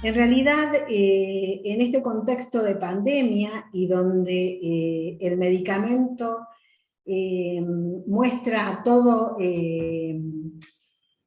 En realidad, en este contexto de pandemia y donde el medicamento muestra todo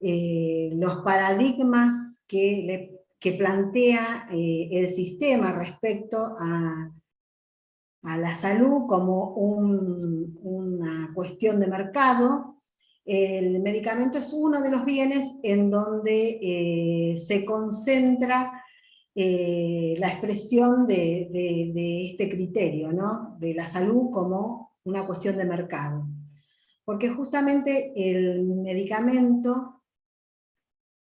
los paradigmas que plantea el sistema respecto a la salud como una cuestión de mercado. El medicamento es uno de los bienes en donde se concentra la expresión de este criterio, ¿no? De la salud como una cuestión de mercado. Porque justamente el medicamento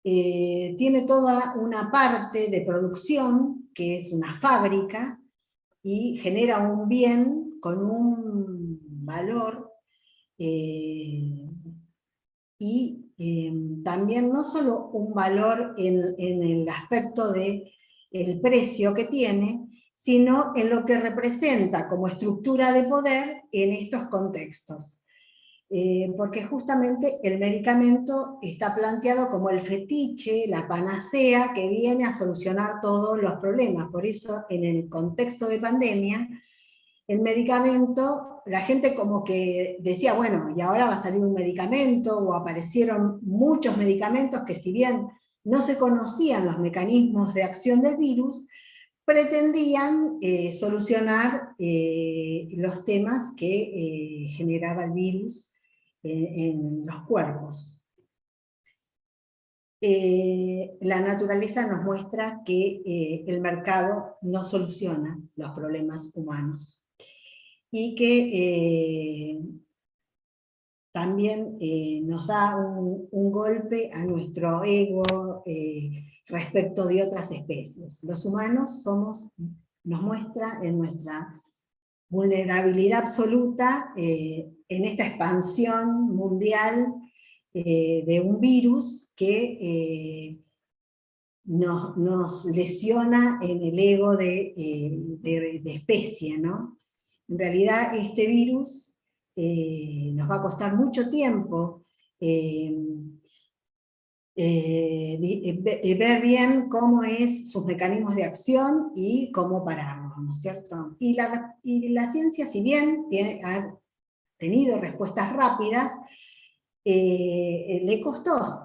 tiene toda una parte de producción, que es una fábrica, y genera un bien con un valor, y también no solo un valor en el aspecto de el precio que tiene, sino en lo que representa como estructura de poder en estos contextos. Porque justamente el medicamento está planteado como el fetiche, la panacea que viene a solucionar todos los problemas. Por eso, en el contexto de pandemia, el medicamento, la gente como que decía, bueno, y ahora va a salir un medicamento, o aparecieron muchos medicamentos que, si bien no se conocían los mecanismos de acción del virus, pretendían solucionar los temas que generaba el virus en los cuerpos. La naturaleza nos muestra que el mercado no soluciona los problemas humanos y que también nos da un golpe a nuestro ego respecto de otras especies. Los humanos nos muestra en nuestra vulnerabilidad absoluta en esta expansión mundial de un virus que nos lesiona en el ego de especie, ¿no? En realidad este virus nos va a costar mucho tiempo ver bien cómo es sus mecanismos de acción y cómo pararlos, ¿no es cierto? Y la ciencia, si bien ha tenido respuestas rápidas, le costó.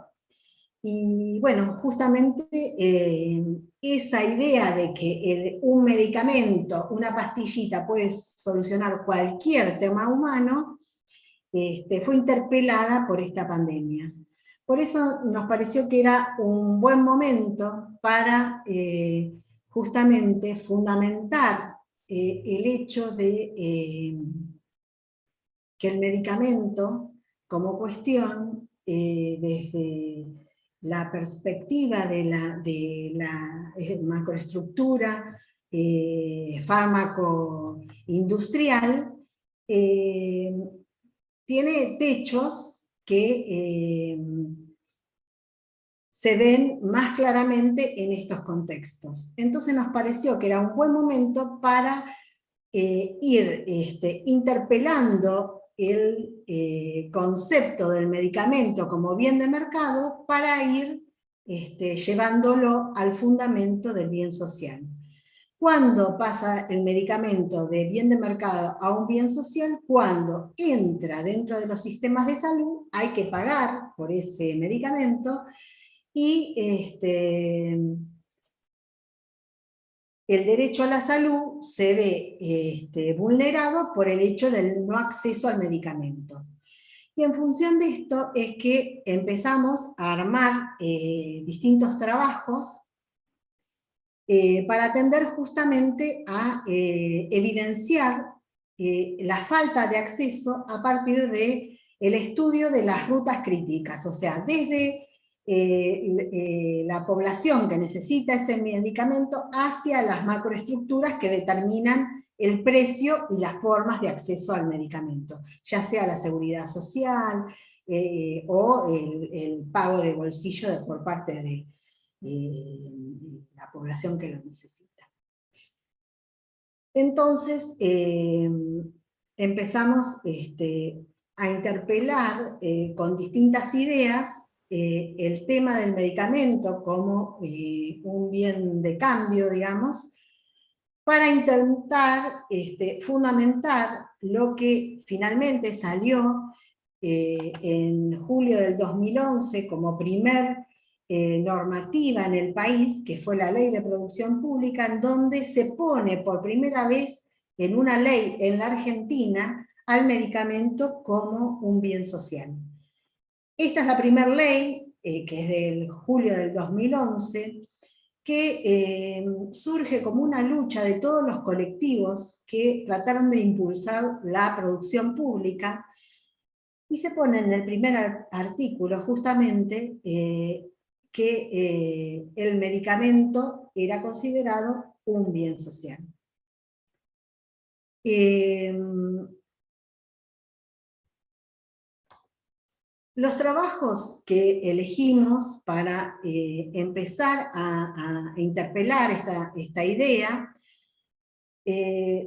Y bueno, justamente esa idea de que un medicamento, una pastillita puede solucionar cualquier tema humano, fue interpelada por esta pandemia. Por eso nos pareció que era un buen momento para justamente fundamentar el hecho de que el medicamento, como cuestión, desde la perspectiva de la macroestructura fármaco industrial, tiene techos que se ven más claramente en estos contextos. Entonces nos pareció que era un buen momento para ir interpelando el concepto del medicamento como bien de mercado para ir llevándolo al fundamento del bien social. ¿Cuándo pasa el medicamento de bien de mercado a un bien social? Cuando entra dentro de los sistemas de salud, hay que pagar por ese medicamento y el derecho a la salud se ve vulnerado por el hecho del no acceso al medicamento. Y en función de esto es que empezamos a armar distintos trabajos para atender justamente a evidenciar la falta de acceso a partir del estudio de las rutas críticas, o sea, desde la población que necesita ese medicamento hacia las macroestructuras que determinan el precio y las formas de acceso al medicamento, ya sea la seguridad social o el pago de bolsillo por parte de la población que lo necesita. Entonces, empezamos a interpelar con distintas ideas el tema del medicamento como un bien de cambio, digamos, para intentar fundamentar lo que finalmente salió en julio del 2011 como primer normativa en el país, que fue la Ley de Producción Pública, en donde se pone por primera vez en una ley en la Argentina al medicamento como un bien social. Esta es la primera ley, que es del julio del 2011, que surge como una lucha de todos los colectivos que trataron de impulsar la producción pública, y se pone en el primer artículo justamente que el medicamento era considerado un bien social. Los trabajos que elegimos para empezar a interpelar esta idea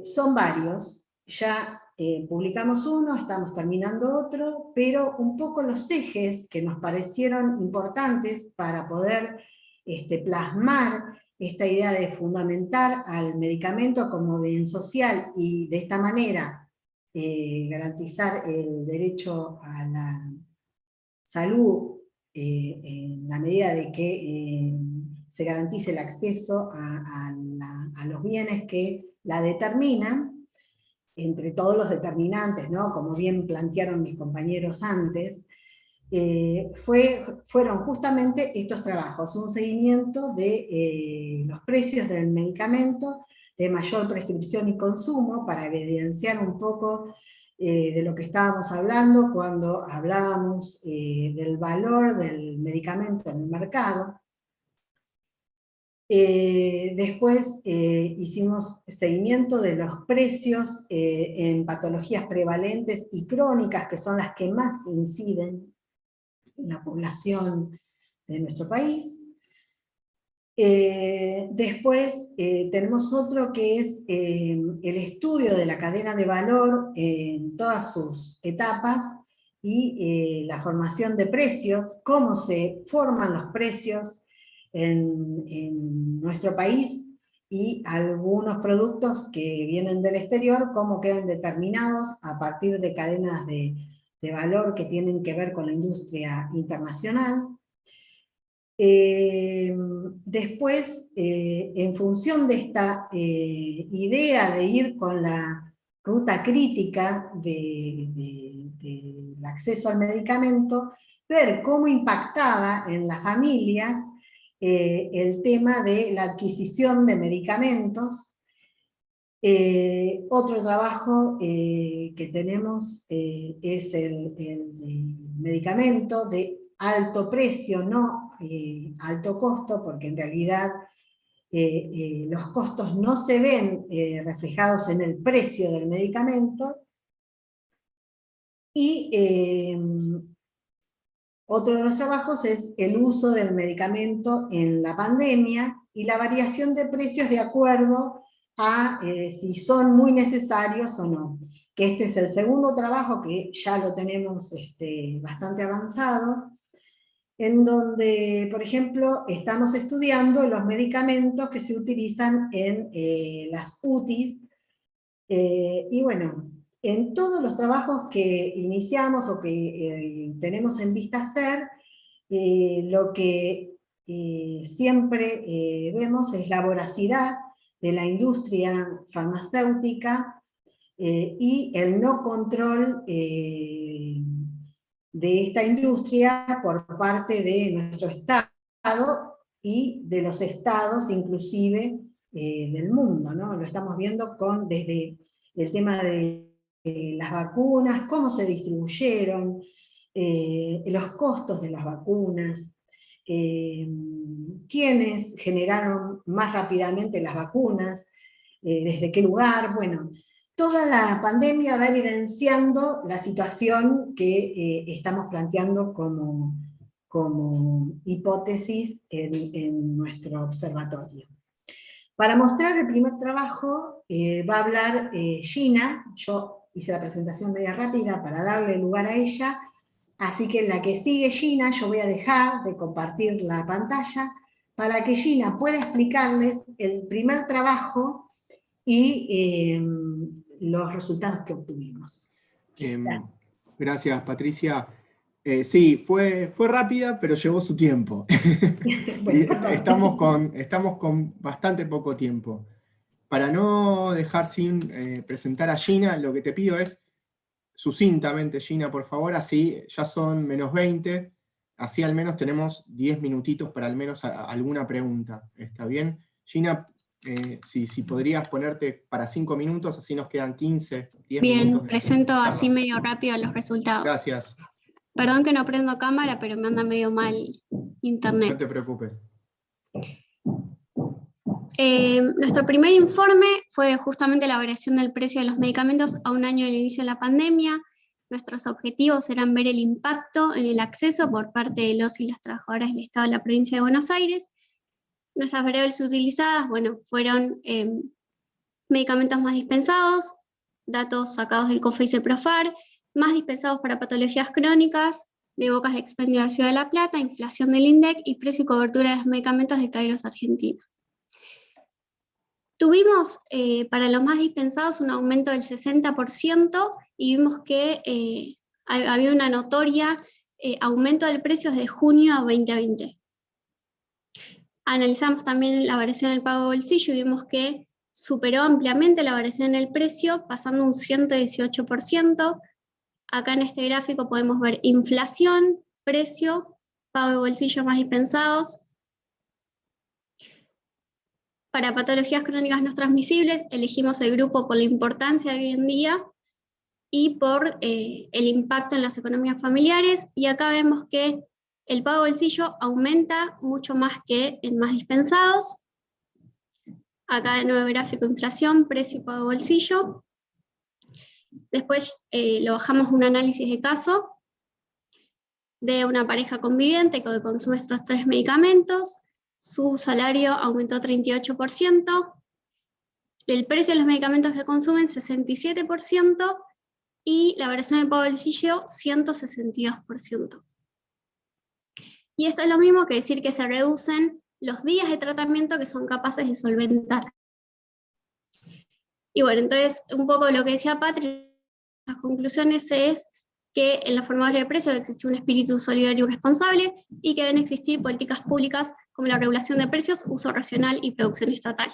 son varios. Ya publicamos uno, estamos terminando otro, pero un poco los ejes que nos parecieron importantes para poder plasmar esta idea de fundamentar al medicamento como bien social y de esta manera garantizar el derecho a la salud en la medida de que se garantice el acceso a los bienes que la determinan, entre todos los determinantes, ¿no? Como bien plantearon mis compañeros antes, fueron justamente estos trabajos, un seguimiento de los precios del medicamento de mayor prescripción y consumo, para evidenciar un poco de lo que estábamos hablando cuando hablábamos del valor del medicamento en el mercado. Después hicimos seguimiento de los precios en patologías prevalentes y crónicas, que son las que más inciden en la población de nuestro país. Después tenemos otro que es el estudio de la cadena de valor en todas sus etapas y la formación de precios, cómo se forman los precios en nuestro país y algunos productos que vienen del exterior, cómo quedan determinados a partir de cadenas de valor que tienen que ver con la industria internacional. Después, en función de esta idea de ir con la ruta crítica del acceso al medicamento, ver cómo impactaba en las familias el tema de la adquisición de medicamentos. Otro trabajo que tenemos es el medicamento de alto precio, no alto costo, porque en realidad los costos no se ven reflejados en el precio del medicamento. Y otro de los trabajos es el uso del medicamento en la pandemia y la variación de precios de acuerdo a si son muy necesarios o no. Que este es el segundo trabajo, que ya lo tenemos bastante avanzado, en donde, por ejemplo, estamos estudiando los medicamentos que se utilizan en las UTIs, y bueno, en todos los trabajos que iniciamos o que tenemos en vista hacer, lo que siempre vemos es la voracidad de la industria farmacéutica y el no control de esta industria por parte de nuestro Estado y de los estados inclusive del mundo, ¿no? Lo estamos viendo desde el tema de las vacunas, cómo se distribuyeron, los costos de las vacunas, quiénes generaron más rápidamente las vacunas, desde qué lugar. Bueno, toda la pandemia va evidenciando la situación que estamos planteando como hipótesis en nuestro observatorio. Para mostrar el primer trabajo va a hablar Gina. Yo hice la presentación media rápida para darle lugar a ella, Así que la que sigue Gina, yo voy a dejar de compartir la pantalla para que Gina pueda explicarles el primer trabajo y los resultados que obtuvimos. Gracias. Gracias, Patricia. Sí, fue rápida, pero llevó su tiempo. Bueno, estamos con bastante poco tiempo. Para no dejar sin presentar a Gina, lo que te pido es, sucintamente, Gina, por favor, así ya son -20, así al menos tenemos 10 minutitos para al menos alguna pregunta. ¿Está bien? Gina, si podrías ponerte para 5 minutos, así nos quedan 15, 10 minutos. Bien, presento así medio rápido los resultados. Gracias. Perdón que no prendo cámara, pero me anda medio mal internet. No te preocupes. Nuestro primer informe fue justamente la variación del precio de los medicamentos a un año del inicio de la pandemia. Nuestros objetivos eran ver el impacto en el acceso por parte de los y las trabajadoras del Estado de la provincia de Buenos Aires. Nuestras variables utilizadas, bueno, fueron medicamentos más dispensados, datos sacados del COFE y CEPROFAR, más dispensados para patologías crónicas, de bocas de expendio de la Ciudad de La Plata, inflación del INDEC y precio y cobertura de los medicamentos de Kairos Argentina. Tuvimos para los más dispensados un aumento del 60% y vimos que había una notoria aumento del precio desde junio a 2020. Analizamos también la variación del pago de bolsillo y vimos que superó ampliamente la variación en el precio, pasando un 118%. Acá en este gráfico podemos ver inflación, precio, pago de bolsillo más dispensados. Para patologías crónicas no transmisibles, elegimos el grupo por la importancia de hoy en día y por el impacto en las economías familiares, y acá vemos que el pago de bolsillo aumenta mucho más que en más dispensados. Acá de nuevo gráfico inflación, precio y pago de bolsillo. Después lo bajamos a un análisis de caso de una pareja conviviente que consume estos 3 medicamentos. Su salario aumentó 38%, el precio de los medicamentos que consumen 67% y la variación de pago de bolsillo 162%. Y esto es lo mismo que decir que se reducen los días de tratamiento que son capaces de solventar. Y bueno, entonces un poco lo que decía Patri, las conclusiones es que en los formadores de precios existe un espíritu solidario y responsable y que deben existir políticas públicas como la regulación de precios, uso racional y producción estatal.